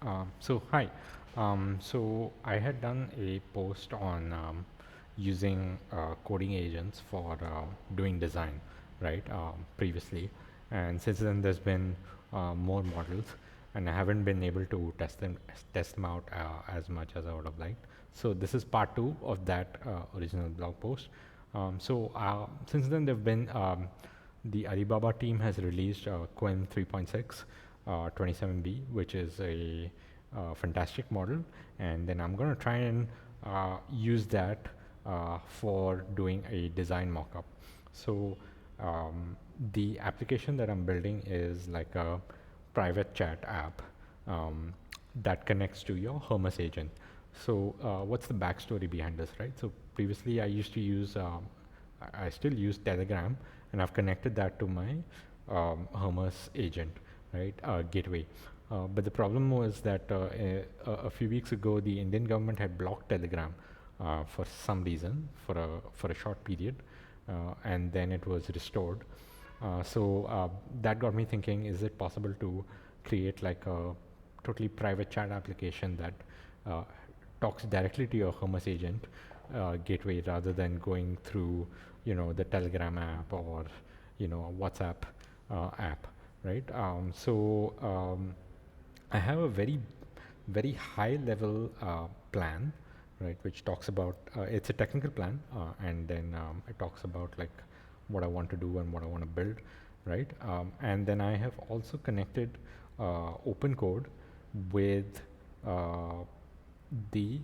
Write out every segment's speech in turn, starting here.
Hi. So I had done a post on using coding agents for doing design, right? Previously, and since then there's been more models, and I haven't been able to test them out as much as I would have liked. So this is part two of that original blog post. Since then there've been the Alibaba team has released Qwen-3.6-27B, which is a fantastic model, and then I'm going to try and use that for doing a design mockup. So the application that I'm building is like a private chat app that connects to your Hermes agent. So what's the backstory behind this, right? So previously I used to use I still use Telegram, and I've connected that to my Hermes agent, right, gateway. But the problem was that a few weeks ago, the Indian government had blocked Telegram for some reason for a short period, and then it was restored. That got me thinking: is it possible to create like a totally private chat application that uh, talks directly to your Hermes agent gateway rather than going through, the Telegram app or, WhatsApp app, right? I have a very high level plan, right, which talks about it's a technical plan, and then it talks about like what I want to do and what I want to build, right? And then I have also connected Opencode with uh, the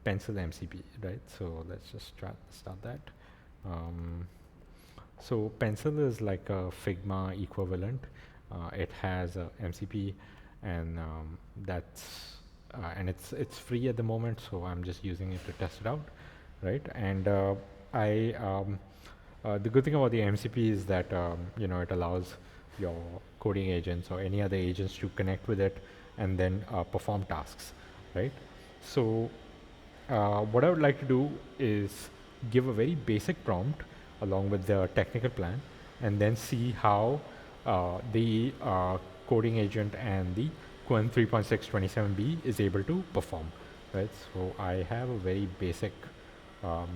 pencil MCP, right? So let's just start that. Um, so pencil is like a Figma equivalent. It has a MCP, and it's free at the moment. So I'm just using it to test it out, right? And I the good thing about the MCP is that it allows your coding agents or any other agents to connect with it and then perform tasks, right? So what I would like to do is give a very basic prompt along with the technical plan, and then see how the coding agent and the Qwen 3.6-27B is able to perform, right? So I have a very basic um,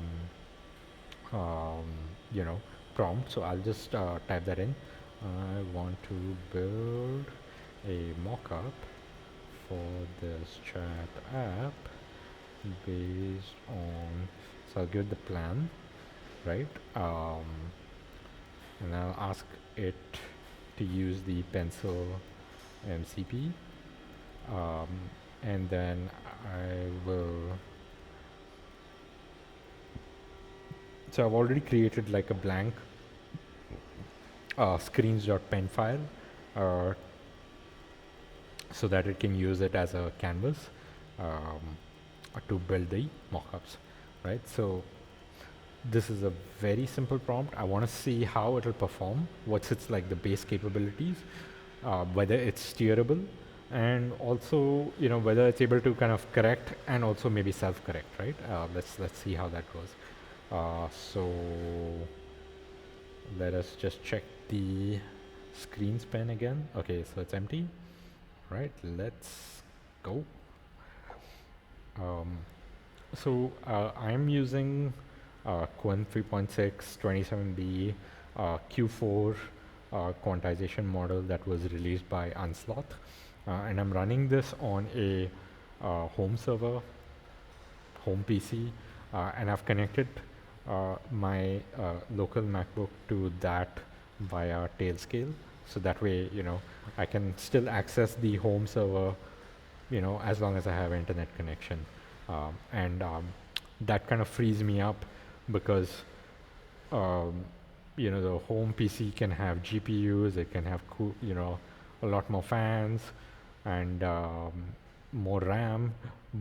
um, you know prompt, so I'll just type that in. I want to build a mockup for this chat app based on, so I'll give the plan, right? And I'll ask it to use the pencil MCP, um, and then I will, so I've already created like a blank screens.pen file uh, so that it can use it as a canvas um, to build the mockups, right? So this is a very simple prompt. I want to see how it will perform, what's its like the base capabilities, whether it's steerable, and also whether it's able to kind of correct and also maybe self-correct, right? Let's see how that goes. So let us just check the screen span again. Okay, so it's empty. Right, let's go. Um, I'm using Qwen 3.6-27B Q4 quantization model that was released by Unsloth, and I'm running this on a home server, home PC, and I've connected my local MacBook to that via Tailscale. So that way, I can still access the home server, as long as I have internet connection. And that kind of frees me up because, um, the home PC can have GPUs, it can have, a lot more fans and more RAM,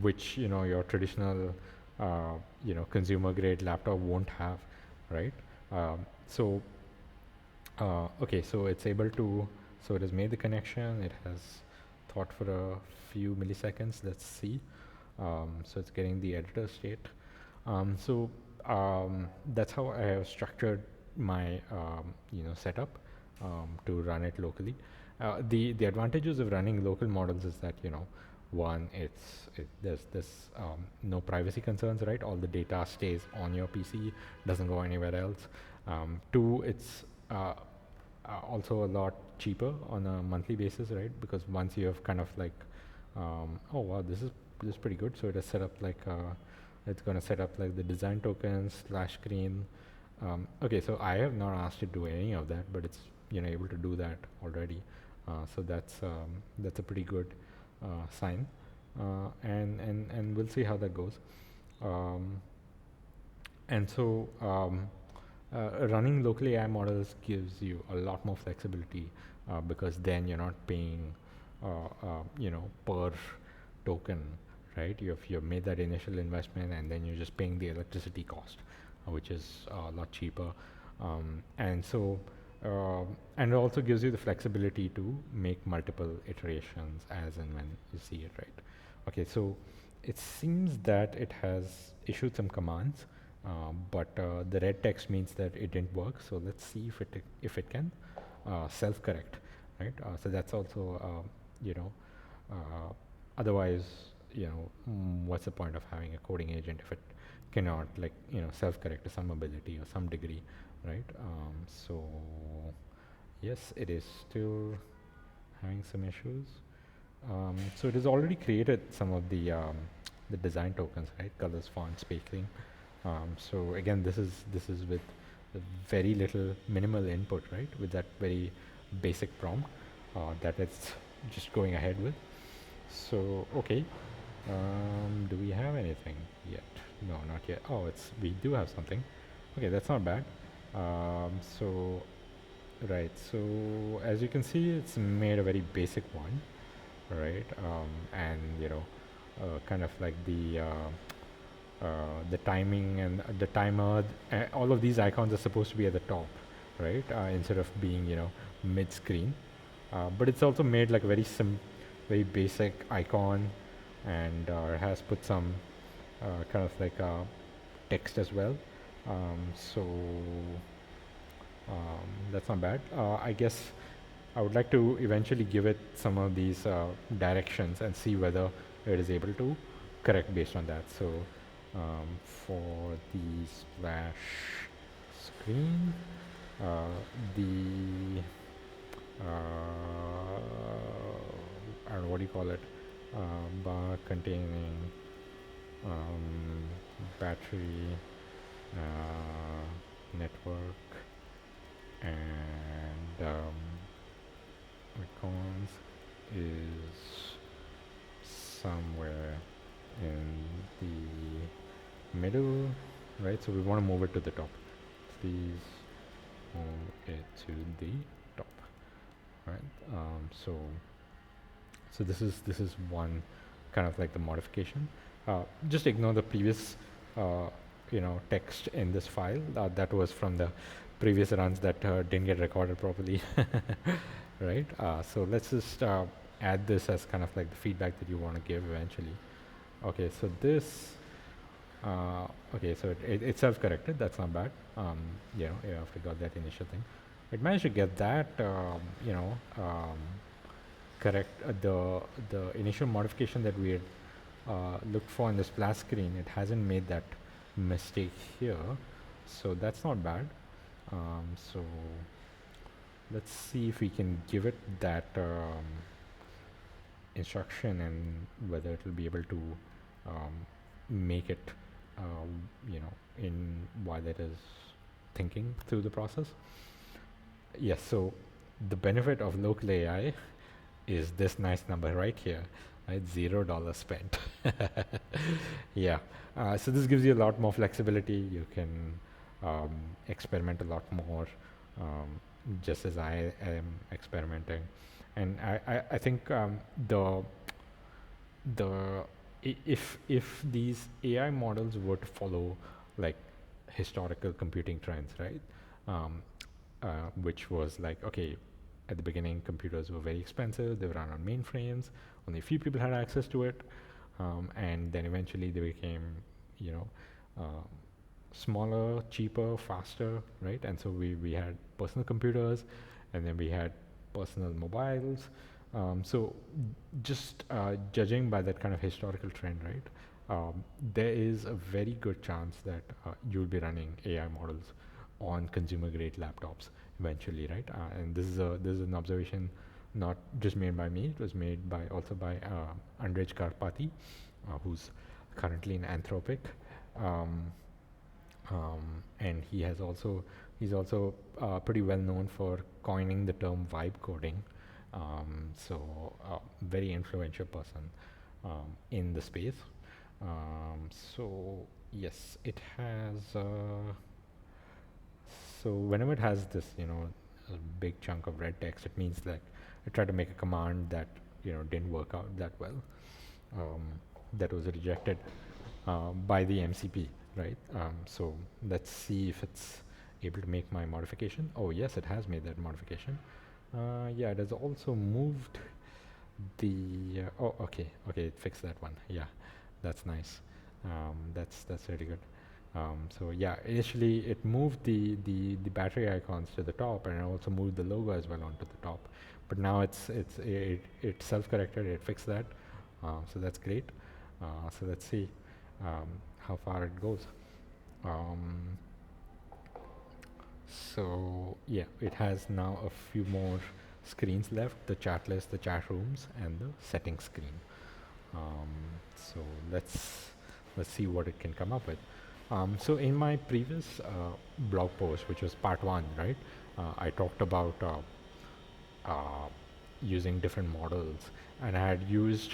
which, your traditional, consumer grade laptop won't have, right? Um, so, okay, so it's able to, so it has made the connection, it has thought for a few milliseconds, let's see. So it's getting the editor state. That's how I have structured my setup. to run it locally. The advantages of running local models is that, one, there's no privacy concerns, right? All the data stays on your PC, doesn't go anywhere else. Two, it's also a lot cheaper on a monthly basis, right? Because once you have kind of like, oh wow, this is pretty good. So it is set up like it's going to set up like the design tokens, splash screen. Okay, so I have not asked it to do any of that, but it's able to do that already. So that's a pretty good sign, and we'll see how that goes. Um, and so running local AI models gives you a lot more flexibility because then you're not paying, per token, right? You've made that initial investment and then you're just paying the electricity cost, which is a lot cheaper. And so, and it also gives you the flexibility to make multiple iterations as and when you see it, right? Okay, so it seems that it has issued some commands, but the red text means that it didn't work. So let's see if it can self-correct, right? So that's also otherwise, what's the point of having a coding agent if it cannot self-correct to some ability or some degree, right? So yes, it is still having some issues. So it has already created some of the design tokens, right? Colors, font, spacing. So again, this is with very little minimal input, right? With that very basic prompt that it's just going ahead with. So okay, do we have anything yet? No, not yet. Oh, we do have something. Okay, that's not bad. So right, so as you can see, it's made a very basic one, right? And kind of like the timing and the timer. All of these icons are supposed to be at the top, right? Instead of being mid-screen. But it's also made like a very basic icon, and has put some kind of like text as well. So that's not bad. I guess I would like to eventually give it some of these directions and see whether it is able to correct based on that. So for the splash screen, the I don't know what do you call it, bar containing battery network and icons is somewhere in the middle, right? So we want to move it to the top. Please move it to the top, right? So this is one kind of like the modification. Just ignore the previous text in this file. That was from the previous runs that didn't get recorded properly. Right? So let's just add this as kind of like the feedback that you want to give eventually. Okay, so this okay, so it self-corrected. That's not bad. Yeah, if we got that initial thing, it managed to get that correct the initial modification that we had looked for in the splash screen. It hasn't made that mistake here, so that's not bad. So let's see if we can give it that instruction and whether it will be able to make it in while it is thinking through the process. Yes, so the benefit of local AI is this nice number right here, right? $0 spent. Yeah, so this gives you a lot more flexibility. You can experiment a lot more, just as I am experimenting. And I think if these AI models were to follow like historical computing trends, right? Which was like, okay, at the beginning computers were very expensive, they were run on mainframes, only a few people had access to it, and then eventually they became smaller, cheaper, faster, right? And so we had personal computers, and then we had personal mobiles. So just judging by that kind of historical trend, right? There is a very good chance that you'll be running AI models on consumer grade laptops eventually, right? And this is an observation not just made by me; it was made by also by Andrej Karpathy, who's currently in Anthropic, um, and he's also pretty well known for coining the term vibe coding. Very influential person in the space. So yes, it has. So whenever it has this, a big chunk of red text, it means that I tried to make a command that didn't work out that well. Um, that was rejected by the MCP, right? So let's see if it's able to make my modification. Oh yes, it has made that modification. Yeah, it has also moved the. Oh, okay, it fixed that one. Yeah, that's nice. That's really good. So yeah, initially it moved the battery icons to the top, and it also moved the logo as well onto the top. But now it self-corrected. It fixed that. So that's great. So let's see how far it goes. Um, so yeah, it has now a few more screens left: the chat list, the chat rooms, and the settings screen. Um, so let's see what it can come up with. So in my previous blog post, which was part one, right, I talked about uh, using different models, and I had used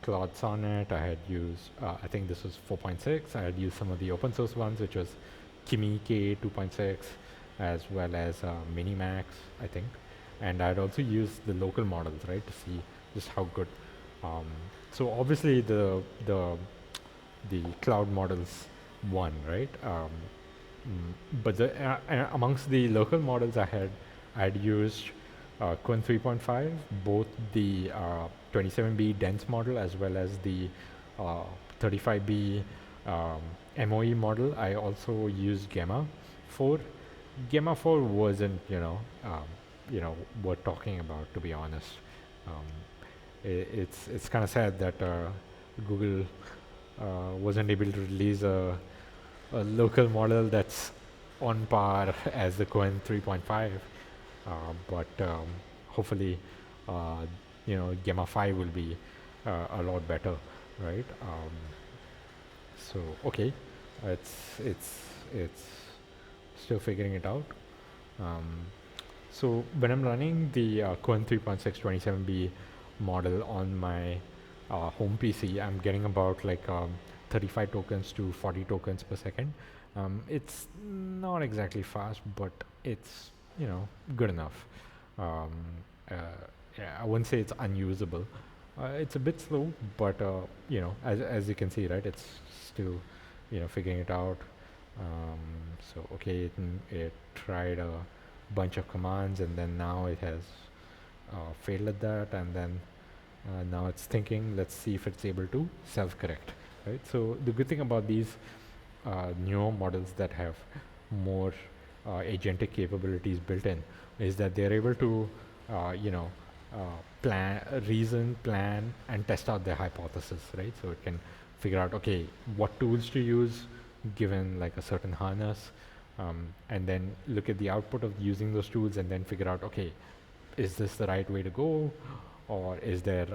Claude Sonnet. I had used I think this was 4.6. I had used some of the open source ones, which was Kimi K 2.6, as well as Minimax, I think, and I'd also used the local models, right, to see just how good. Um, so obviously the cloud models won, right? But amongst the local models I had used Qwen-3.5, both the 27B dense model as well as the 35B MOE model. I also used Gamma 4. Gamma 4 wasn't, worth talking about, to be honest. Um, it's kind of sad that Google wasn't able to release a local model that's on par as the Qwen 3.5, but hopefully, uh, Gamma 5 will be a lot better, right? So okay, it's still figuring it out. Um, so when I'm running the Qwen 3.6-27B model on my home PC, I'm getting about like 35 tokens to 40 tokens per second. It's not exactly fast, but it's good enough. Um, uh, yeah, I wouldn't say it's unusable. It's a bit slow, but as you can see, right, it's still figuring it out. Um, so okay, it tried a bunch of commands, and then now it has failed at that, and then now it's thinking, let's see if it's able to self-correct, right? So the good thing about these newer models that have more agentic capabilities built in is that they're able to, plan, and test out their hypothesis, right? So it can figure out, okay, what tools to use given like a certain harness, and then look at the output of using those tools, and then figure out, okay, is this the right way to go, or is there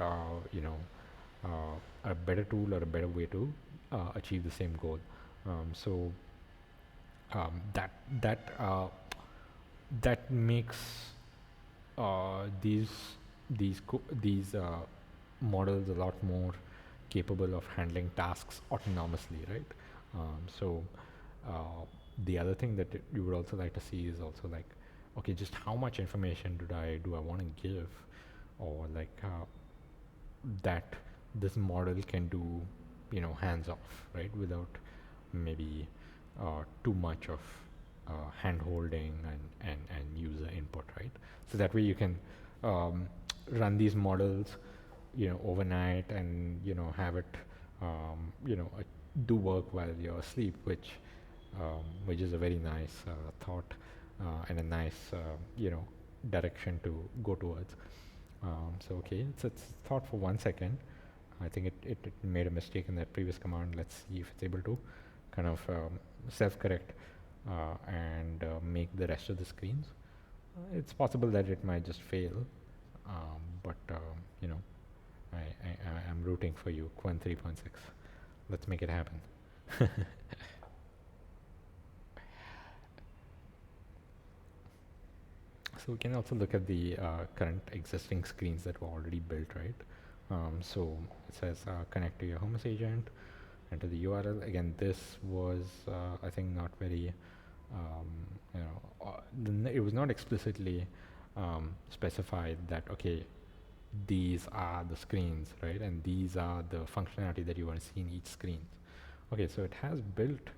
a better tool or a better way to achieve the same goal. So that that makes these models a lot more capable of handling tasks autonomously, right? So the other thing that you would also like to see is also like, okay, just how much information do I want to give, or like that this model can do, hands off, right, without maybe too much of hand holding and user input, right? So that way you can run these models, overnight, and have it, do work while you're asleep, which is a very nice thought, and a nice, direction to go towards. So okay, it's thought for 1 second. I think it made a mistake in that previous command. Let's see if it's able to kind of self-correct and make the rest of the screens. It's possible that it might just fail, but you know, I'm rooting for you, Qwen-3.6. Let's make it happen. So we can also look at the current existing screens that were already built, right? So it says connect to your Homos agent, enter the URL. Again, this was I think not very, it was not explicitly specified that okay, these are the screens, right? And these are the functionality that you want to see in each screen. Okay, so it has built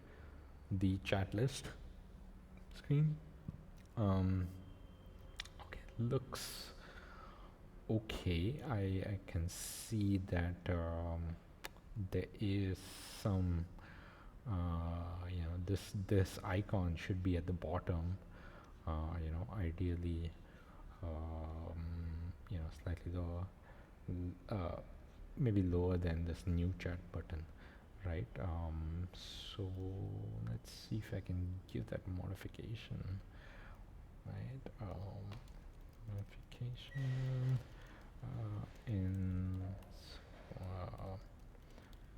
the chat list screen. Okay, looks okay. I can see that there is some this icon should be at the bottom, ideally slightly lower, maybe lower than this new chat button, right? So let's see if I can give that modification, right? Modification in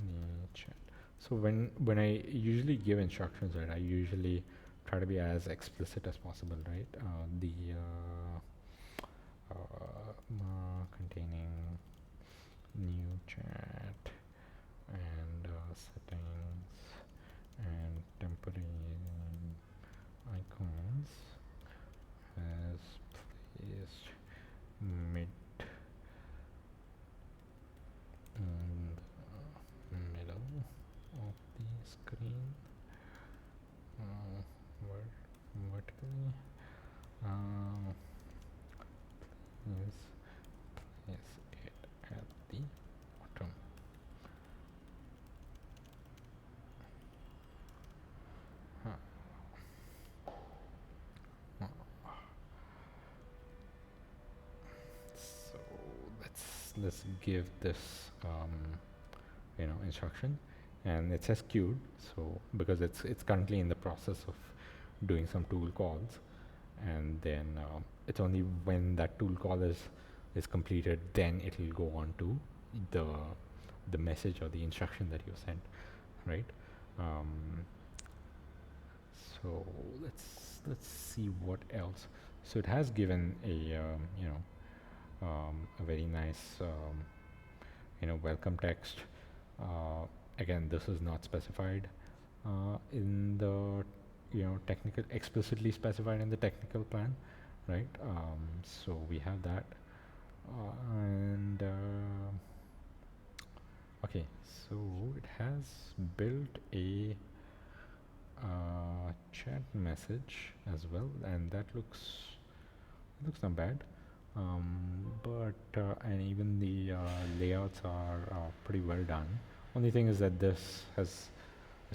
the chat. So when I usually give instructions, right, I usually try to be as explicit as possible, right? Containing new chat and settings and temporary icons as placed mid in the middle of the screen, vertically. Please place it at the bottom. So let's give this instruction, and it says queued. So because it's currently in the process of doing some tool calls, and then it's only when that tool call is completed, then it will go on to the message or the instruction that you sent, right? So let's see what else. So it has given a a very nice welcome text. Again, this is not specified in the technical, explicitly specified in the technical plan, right? So we have that, and okay, so it has built a chat message as well, and that looks not bad. But and even the layouts are pretty well done. Only thing is that this is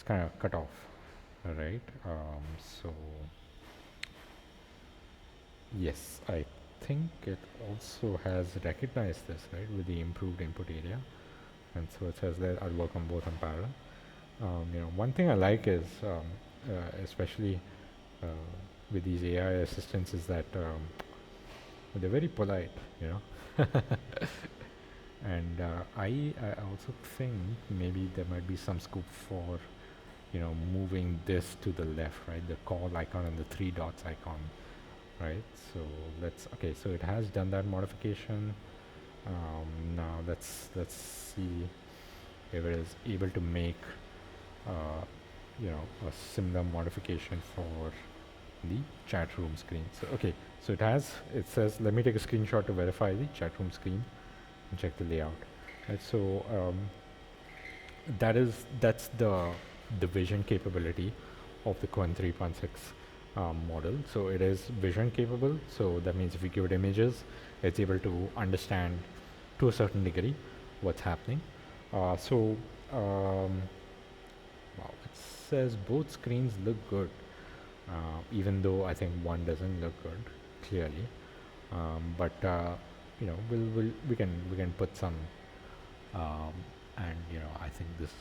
kind of cut off, right? So yes, I think it also has recognized this, right, with the improved input area, and so it says that I'll work on both in parallel. One thing I like is, especially with these AI assistants, is that they're very polite, and I also think maybe there might be some scope for moving this to the left, right, the call icon and the 3 dots icon, right? So okay, so it has done that modification. Now let's see if it is able to make a similar modification for the chat room screen. So okay, so it says let me take a screenshot to verify the chat room screen and check the layout, right? So that's the vision capability of the Qwen-3.6 model. So it is vision capable, so that means if you give it images, it's able to understand to a certain degree what's happening. So wow, it says both screens look good, even though I think one doesn't look good clearly. But we can put some, um, and I think this.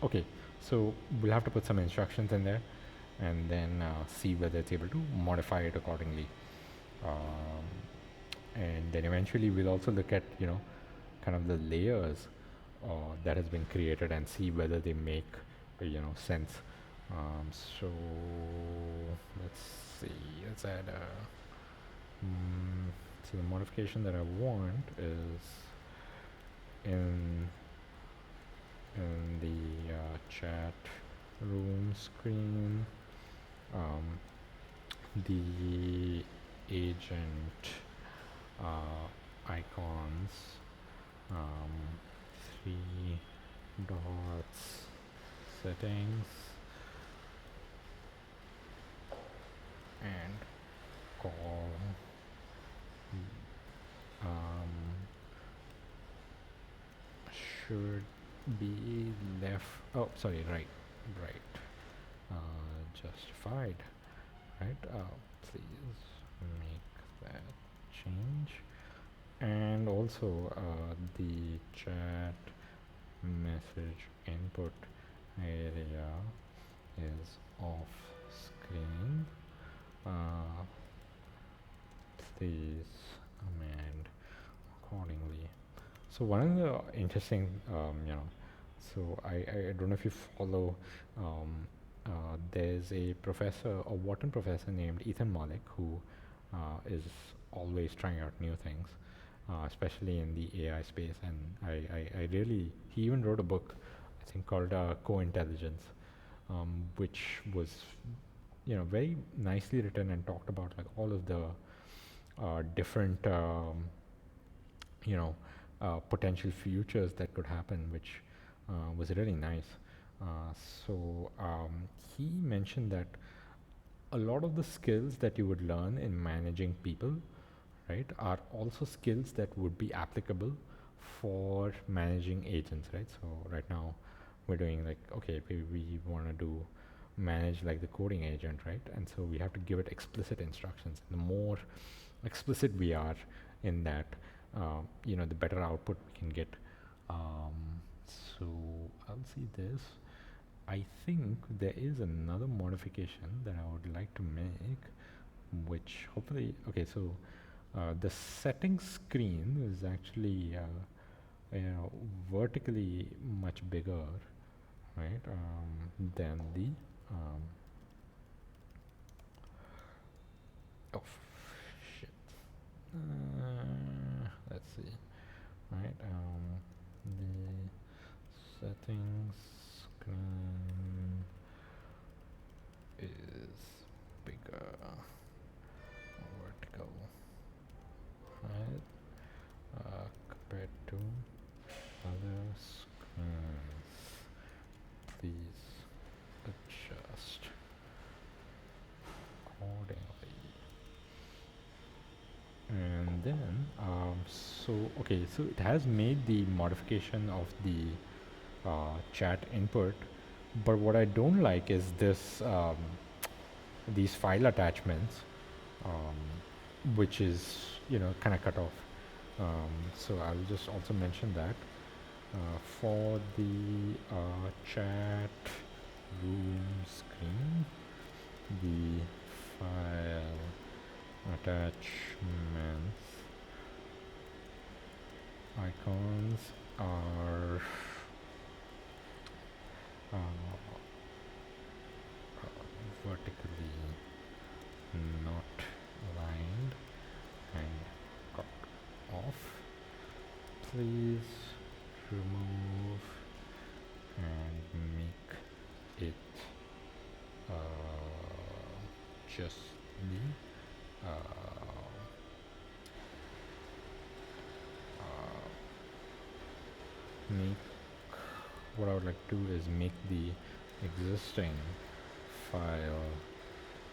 Okay, so we'll have to put some instructions in there, and then see whether it's able to modify it accordingly. Um, and then eventually we'll also look at kind of the layers that has been created and see whether they make sense. So let's see. Let's add a. So the modification that I want is in the chat room screen. The agent icons, um, 3 dots, settings, and call should be left. Oh, sorry, right. Justified, right? Please make that change. And also the chat message input area is off screen. Please amend accordingly. So one of the interesting, so I don't know if you follow, there's a professor, a Wharton professor named Ethan Mollick, who is always trying out new things, especially in the AI space. And I really, he even wrote a book, I think called Co-Intelligence, which was, very nicely written and talked about like all of the different, you know, potential futures that could happen, which was really nice. So he mentioned that a lot of the skills that you would learn in managing people, right, are also skills that would be applicable for managing agents, right? So right now we're doing like, okay, we want to do manage like the coding agent, right? And so we have to give it explicit instructions. The more explicit we are in that, the better output we can get. So I'll see this. I think there is another modification that I would like to make, which hopefully, okay, so the settings screen is actually, vertically much bigger, right, than the, oh, shit. Let's see, right, the settings screen is bigger, vertical, right, compared to other screens. Please adjust accordingly. And then, okay, so it has made the modification of the chat input, but what I don't like is this, these file attachments, which is kind of cut off. So I'll just also mention that for the chat room screen, the file attachments icons are vertically not aligned and cut off. Please remove and make it just the make what I would like to do is make the existing file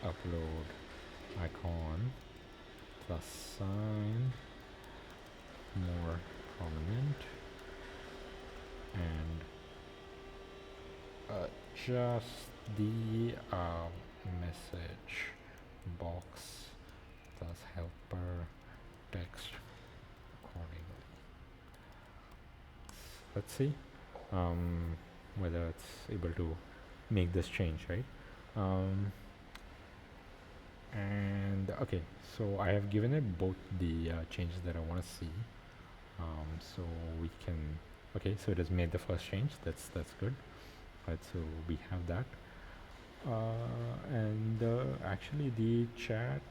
upload icon plus sign more prominent and adjust the message box plus helper text accordingly. Let's see whether it's able to make this change, right? And okay, so I have given it both the changes that I want to see. So we can, okay, so it has made the first change. That's good. Right, so we have that. And actually the chat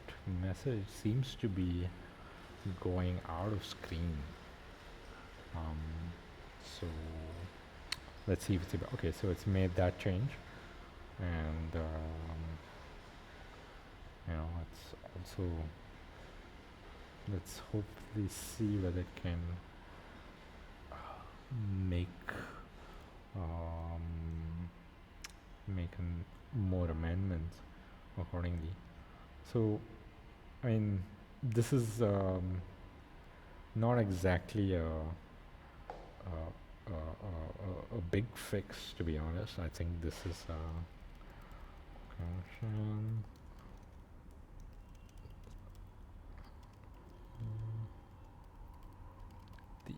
message seems to be going out of screen. So let's see if it's able, okay, so it's made that change, and you know, it's also, let's hopefully see whether it can make more amendments accordingly. So I mean, this is not exactly a big fix, to be honest. I think this is function. The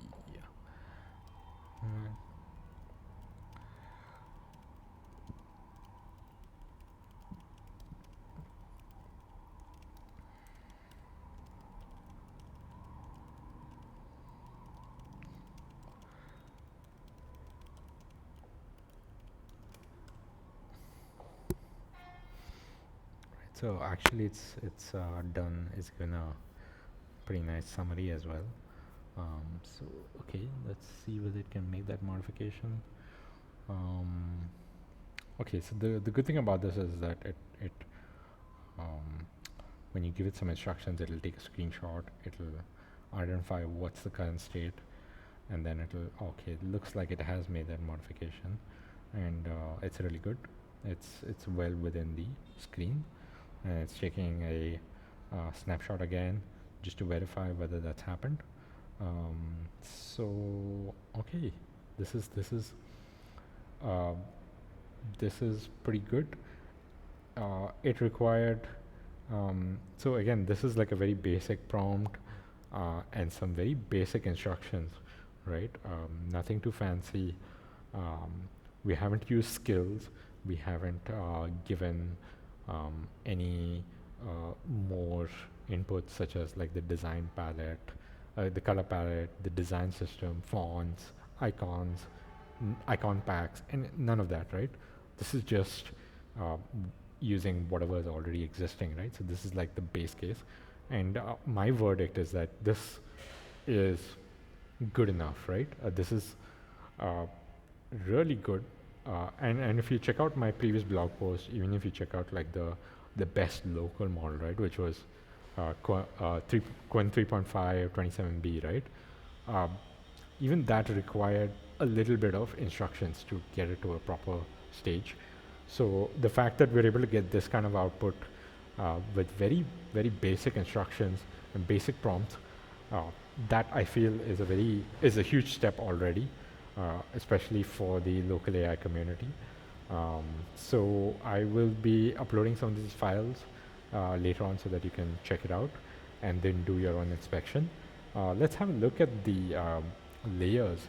so actually it's done. It's given a pretty nice summary as well. So okay, let's see whether it can make that modification. Okay, so the good thing about this is that it when you give it some instructions, it'll take a screenshot, it'll identify what's the current state, and then it'll, okay, it looks like it has made that modification, and it's really good. It's well within the screen, and it's taking a snapshot again just to verify whether that's happened. So okay, this is pretty good. It required so again, this is like a very basic prompt and some very basic instructions, right? Nothing too fancy. We haven't used skills. We haven't given any more inputs such as like the design palette, the color palette, the design system, fonts, icons, icon packs, and none of that, right? This is just using whatever is already existing, right? So this is like the base case, and my verdict is that this is good enough, right? This is really good, and if you check out my previous blog post, even if you check out like the best local model, right, which was Qwen-3.6-27B, right? Even that required a little bit of instructions to get it to a proper stage. So the fact that we're able to get this kind of output with very, very basic instructions and basic prompts, that I feel is a huge step already, especially for the local AI community. So I will be uploading some of these files later on so that you can check it out and then do your own inspection. Let's have a look at the layers,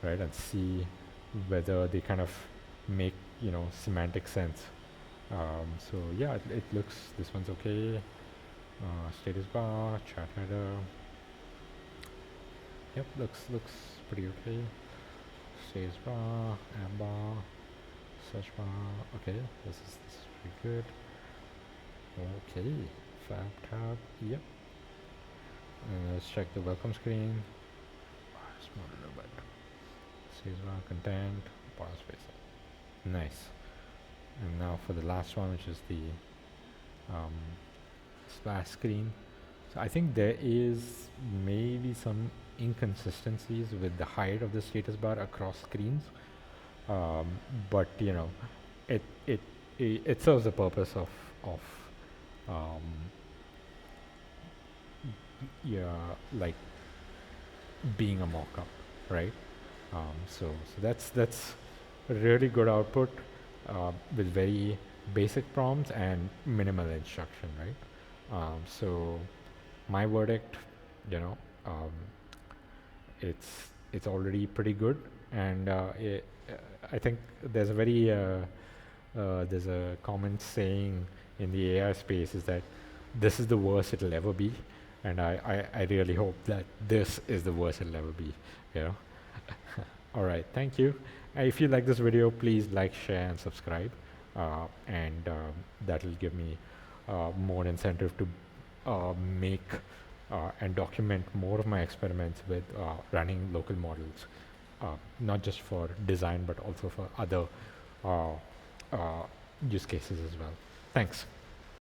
right, and see whether they kind of make, you know, semantic sense. So yeah, it looks, this one's okay. Status bar, chat header. Yep, looks pretty okay. Status bar, app bar, search bar. Okay, this is pretty good. Okay, fab tab. Yep. Let's check the welcome screen. Small a little bit. Status bar, content, bar space. Nice. And now for the last one, which is the splash screen. So I think there is maybe some inconsistencies with the height of the status bar across screens, but you know, it serves the purpose of yeah, like being a mockup, right? So that's a really good output with very basic prompts and minimal instruction, right? So my verdict, you know, um, it's already pretty good, and I think there's a very there's a common saying in the AI space is that this is the worst it'll ever be, and I really hope that this is the worst it'll ever be, you know. All right, thank you. If you like this video, please like, share, and subscribe, and that'll give me more incentive to make and document more of my experiments with running local models, not just for design but also for other uh, use cases as well. Thanks.